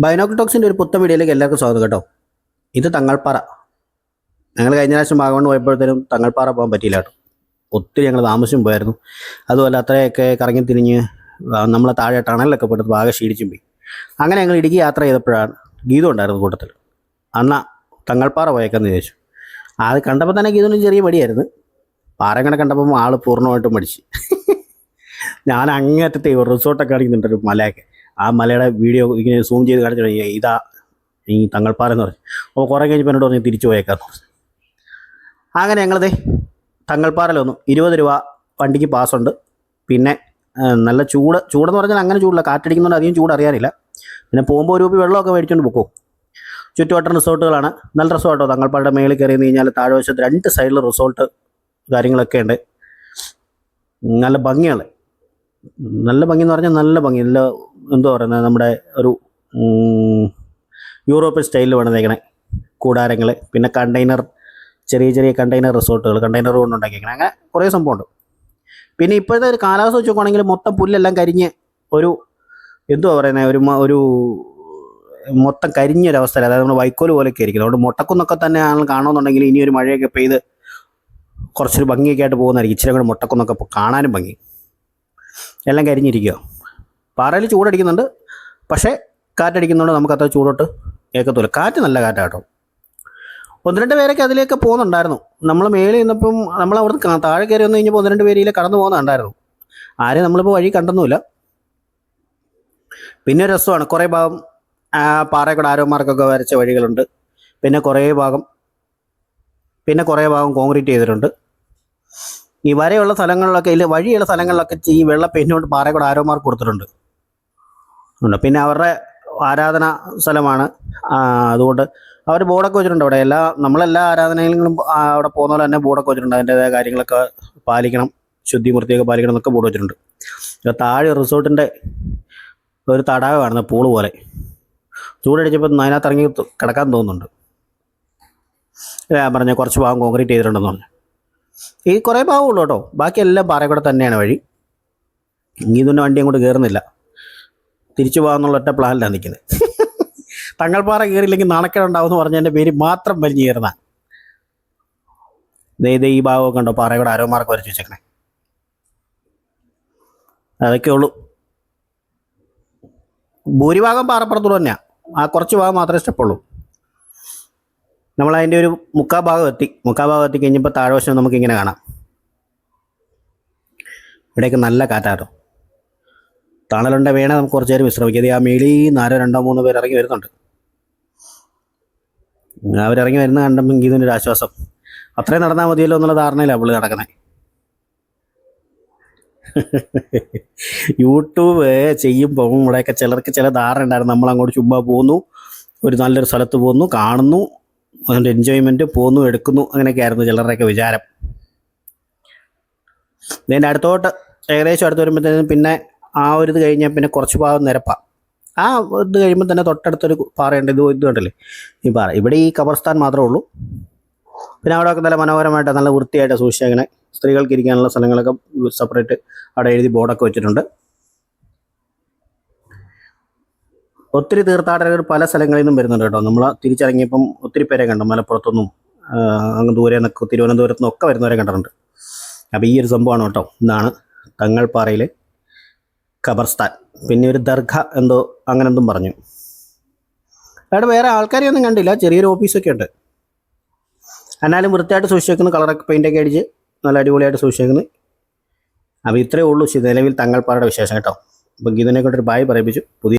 ബൈനോക്കൽ ടോക്സിൻ്റെ ഒരു പുത്തൻ വീഡിയോയിലേക്ക് എല്ലാവർക്കും സ്വാഗതം കേട്ടോ. ഇത് തങ്ങൾപ്പാറ. ഞങ്ങൾ കഴിഞ്ഞ പ്രാവശ്യം വാഗമൺ പോയപ്പോഴത്തേനും തങ്ങൾപ്പാറ പോകാൻ പറ്റിയില്ല കേട്ടോ. ഒത്തിരി ഞങ്ങൾ താമസിച്ചും പോയായിരുന്നു. അതുപോലെ അത്രയൊക്കെ കറങ്ങി തിരിഞ്ഞ് നമ്മളെ താഴെ ടണലിലൊക്കെ പോയിട്ട് ആകെ ക്ഷീണിച്ചും പോയി. അങ്ങനെ ഞങ്ങൾ ഇടുക്കി യാത്ര ചെയ്തപ്പോഴാണ് ഗീതം ഉണ്ടായിരുന്നു കൂട്ടത്തിൽ. അന്നാ തങ്ങൾപ്പാറ പോയേക്കെന്ന് ചോദിച്ചു. അത് കണ്ടപ്പോൾ തന്നെ ഗീതനും ചെറിയ മടിയായിരുന്നു. പാറങ്ങനെ കണ്ടപ്പോൾ ആൾ പൂർണ്ണമായിട്ടും മടിച്ച്. ഞാൻ അങ്ങേറ്റത്തെ റിസോർട്ടൊക്കെ കാണിക്കുന്നുണ്ടൊരു മലയൊക്കെ. ആ മലയുടെ വീഡിയോ ഇങ്ങനെ സൂം ചെയ്ത് കാണിച്ചു കഴിഞ്ഞാൽ ഇതാ ഈ തങ്ങൾപ്പാറ എന്ന് പറഞ്ഞു. അപ്പോൾ കുറേ കഴിഞ്ഞപ്പോൾ എന്നോട് പറഞ്ഞ് തിരിച്ചു പോയേക്കാന്ന് പറഞ്ഞു. അങ്ങനെ ഞങ്ങളതേ തങ്ങൾപ്പാറയിൽ വന്നു. 20 രൂപ വണ്ടിക്ക് പാസ്സുണ്ട്. പിന്നെ നല്ല ചൂടെന്ന് പറഞ്ഞാൽ അങ്ങനെ ചൂടില്ല, കാറ്റടിക്കുന്നതുകൊണ്ട് അധികം ചൂട് അറിയാനില്ല. പിന്നെ പോകുമ്പോൾ ഒരു വെള്ളമൊക്കെ മേടിച്ചുകൊണ്ട് പോകും. ചുറ്റുവട്ടം റിസോർട്ടുകളാണ്. നല്ല റിസോർട്ടോ. തങ്ങൾപ്പാറയുടെ മേളിൽ കയറി കഴിഞ്ഞാൽ താഴ്വശത്ത് 2 സൈഡിൽ റിസോർട്ട് കാര്യങ്ങളൊക്കെ ഉണ്ട്. നല്ല ഭംഗിയാണ്. നല്ല ഭംഗി എന്ന് പറഞ്ഞാൽ നല്ല ഭംഗി. നല്ല എന്താ പറയുന്നത്, നമ്മുടെ ഒരു യൂറോപ്യൻ സ്റ്റൈലിൽ പണിതേക്കണേ കൂടാരങ്ങൾ. പിന്നെ കണ്ടെയ്നർ, ചെറിയ ചെറിയ കണ്ടെയ്നർ റിസോർട്ടുകൾ, കണ്ടെയ്നർ കൊണ്ട് ഉണ്ടാക്കിയേക്കണേ. അങ്ങനെ കുറേ സംഭവമുണ്ട്. പിന്നെ ഇപ്പോഴത്തെ ഒരു കാലാവസ്ഥ വെച്ച് നോക്കുകയാണെങ്കിൽ മൊത്തം പുല്ലെല്ലാം കരിഞ്ഞ് ഒരു എന്തുവാ പറയുന്നത്, ഒരു മൊത്തം കരിഞ്ഞൊരവസ്ഥ. അതായത് നമ്മൾ വൈക്കോല് പോലെയൊക്കെ ആയിരിക്കും. അതുകൊണ്ട് മുട്ടക്കുന്നൊക്കെ തന്നെ ആൾ കാണുമെന്നുണ്ടെങ്കിൽ ഇനി ഒരു മഴയൊക്കെ പെയ്ത് കുറച്ചൊരു ഭംഗിയൊക്കെ ആയിട്ട് പോകുന്നതായിരിക്കും. ഇച്ചിരി കൂടെ മുട്ടക്കുന്നൊക്കെ കാണാനും ഭംഗി. എല്ലാം കരിഞ്ഞിരിക്കുക. പാറയിൽ ചൂടടിക്കുന്നുണ്ട്, പക്ഷേ കാറ്റടിക്കുന്നതുകൊണ്ട് നമുക്കത്ര ചൂടോട്ട് ഏക്കത്തില്ല. കാറ്റ് നല്ല കാറ്റാട്ടോ. 1-2 പേരൊക്കെ അതിലേക്ക് പോകുന്നുണ്ടായിരുന്നു. നമ്മൾ മേളിൽ നിന്നപ്പം നമ്മൾ അവിടുന്ന് താഴെ കയറി വന്നു കഴിഞ്ഞപ്പോൾ 1-2 പേരിൽ കടന്നു പോകുന്നുണ്ടായിരുന്നു. ആരെയും നമ്മളിപ്പോൾ വഴി കണ്ടൊന്നുമില്ല. പിന്നെ ഒരു രസമാണ്, കുറേ ഭാഗം പാറയിൽ കൂടെ ആരോമാർക്കൊക്കെ വരച്ച വഴികളുണ്ട്. പിന്നെ കുറേ ഭാഗം കോൺക്രീറ്റ് ചെയ്തിട്ടുണ്ട്. ഈ വരെയുള്ള സ്ഥലങ്ങളിലൊക്കെ ഇല്ല, വഴിയുള്ള സ്ഥലങ്ങളിലൊക്കെ ഈ വെള്ള പെയിൻ്റ് പാറയിൽ കൂടെ ആരോമാർക്ക് കൊടുത്തിട്ടുണ്ട്. പിന്നെ അവരുടെ ആരാധന സ്ഥലമാണ്. അതുകൊണ്ട് അവർ ബോർഡൊക്കെ വെച്ചിട്ടുണ്ട് അവിടെ. നമ്മളെല്ലാ ആരാധനയിലും അവിടെ പോകുന്ന പോലെ തന്നെ ബോർഡൊക്കെ വെച്ചിട്ടുണ്ട്. അതിൻ്റെതായ കാര്യങ്ങളൊക്കെ പാലിക്കണം, ശുദ്ധിമൂർത്തിയൊക്കെ പാലിക്കണം എന്നൊക്കെ ബോർഡ് വെച്ചിട്ടുണ്ട്. താഴെ റിസോർട്ടിൻ്റെ ഒരു തടാകമാണ്, പൂള് പോലെ. ചൂടടിച്ചപ്പോൾ അതിനകത്ത് ഇറങ്ങി കിടക്കാൻ തോന്നുന്നുണ്ട്. ഞാൻ പറഞ്ഞ കുറച്ച് ഭാഗം കോൺക്രീറ്റ് ചെയ്തിട്ടുണ്ടെന്ന് പറഞ്ഞു. ഈ കുറേ ഭാഗമുള്ളൂ കേട്ടോ. ബാക്കി എല്ലാം പാറയിൽ കൂടെ തന്നെയാണ് വഴി. ഇതിൻ്റെ വണ്ടി അങ്ങോട്ട് കയറുന്നില്ല. തിരിച്ചു പോകാമെന്നുള്ള ഒറ്റ പ്ലാനിലാണ് നിൽക്കുന്നത്. തങ്ങൾപ്പാറ കയറിയില്ലെങ്കിൽ നാണക്കേടുണ്ടാവുമെന്ന് പറഞ്ഞ എൻ്റെ പേര് മാത്രം വലിഞ്ഞു കയറുന്ന ഈ ഭാഗമൊക്കെ ഉണ്ടോ, പാറയിൽ കൂടെ ആരോമാർക്ക് വരച്ച് വെച്ചേക്കണേ. അതൊക്കെ ഉള്ളൂ. ഭൂരിഭാഗം പാറപ്പുറത്തൂടെ തന്നെയാണ്. ആ കുറച്ച് ഭാഗം മാത്രമേ സ്റ്റെപ്പുള്ളൂ. നമ്മളതിൻ്റെ ഒരു മുക്കാൽ ഭാഗം എത്തി കഴിഞ്ഞപ്പോൾ താഴ്വശം നമുക്കിങ്ങനെ കാണാം. ഇവിടെയൊക്കെ നല്ല കാറ്റാട്ടോ. തണലുണ്ട വേണേ നമുക്ക് കുറച്ച് നേരം വിശ്രമിക്കാം. ആ മേളിൽ നിന്ന് 2-3 പേർ ഇറങ്ങി വരുന്നുണ്ട്. അവരിറങ്ങി വരുന്ന കണ്ടപ്പോൾ ഇതിനൊരു ആശ്വാസം. അത്രയും നടന്നാൽ മതിയല്ലോ എന്നുള്ള ധാരണയിലാണ് പുള്ളി നടക്കുന്നത്. യൂട്യൂബ് ചെയ്യുമ്പോൾ ഇവിടെയൊക്കെ ചിലർക്ക് ചില ധാരണ ഉണ്ടായിരുന്നു. നമ്മളങ്ങോട്ട് ചുമ്മാ പോകുന്നു, ഒരു നല്ലൊരു സ്ഥലത്ത് പോകുന്നു, കാണുന്നു, അതിൻ്റെ എൻജോയ്മെൻറ്റ്, പോകുന്നു, എടുക്കുന്നു, അങ്ങനെയൊക്കെ ആയിരുന്നു ചിലരുടെയൊക്കെ വിചാരം. ഇതിൻ്റെ അടുത്തോട്ട് ഏകദേശം അടുത്ത് വരുമ്പോഴത്തേനും പിന്നെ ആ ഒരു ഇത് കഴിഞ്ഞാൽ പിന്നെ കുറച്ച് ഭാഗം നിരപ്പാണ്. ആ ഇത് കഴിയുമ്പോൾ തന്നെ തൊട്ടടുത്തൊരു പാറയുണ്ട്. ഇത് കണ്ടില്ലേ ഈ പാറ. ഇവിടെ ഈ ഖബർസ്ഥാൻ മാത്രമേ ഉള്ളൂ. പിന്നെ അവിടെയൊക്കെ നല്ല മനോഹരമായിട്ട് നല്ല വൃത്തിയായിട്ട് സൂക്ഷിച്ച് അങ്ങനെ സ്ത്രീകൾക്ക് ഇരിക്കാനുള്ള സ്ഥലങ്ങളൊക്കെ സെപ്പറേറ്റ് അവിടെ എഴുതി ബോർഡൊക്കെ വെച്ചിട്ടുണ്ട്. ഒത്തിരി തീർത്ഥാടകർ പല സ്ഥലങ്ങളിൽ നിന്നും വരുന്നുണ്ട് കേട്ടോ. നമ്മൾ തിരിച്ചിറങ്ങിയപ്പം ഒത്തിരി പേരെ കണ്ടു. മലപ്പുറത്തുനിന്നും അങ്ങ് ദൂരെ നിന്നൊക്കെ തിരുവനന്തപുരത്തു നിന്നൊക്കെ വരുന്നവരെ കണ്ടിട്ടുണ്ട്. അപ്പോൾ ഈ ഒരു സംഭവമാണ് കേട്ടോ. ഇതാണ് തങ്ങൾപ്പാറയിലെ ഖബർസ്ഥാൻ. പിന്നെ ഒരു ദർഗ എന്തോ അങ്ങനെ എന്തും പറഞ്ഞു. അവിടെ വേറെ ആൾക്കാരെയൊന്നും കണ്ടില്ല. ചെറിയൊരു ഓഫീസൊക്കെ ഉണ്ട്. എന്നാലും വൃത്തിയായിട്ട് സൂക്ഷിച്ചേക്കുന്നു. കളറൊക്കെ പെയിൻ്റൊക്കെ അടിച്ച് നല്ല അടിപൊളിയായിട്ട് സൂക്ഷിച്ചേക്കുന്നു. അപ്പോൾ ഇത്രയേ ഉള്ളൂ നിലവിൽ തങ്ങൾപ്പാറയുടെ വിശേഷം കേട്ടോ. അപ്പോൾ ഇതിനെ കൊണ്ടൊരു ബായ് പറയിപ്പിച്ചു. പുതിയ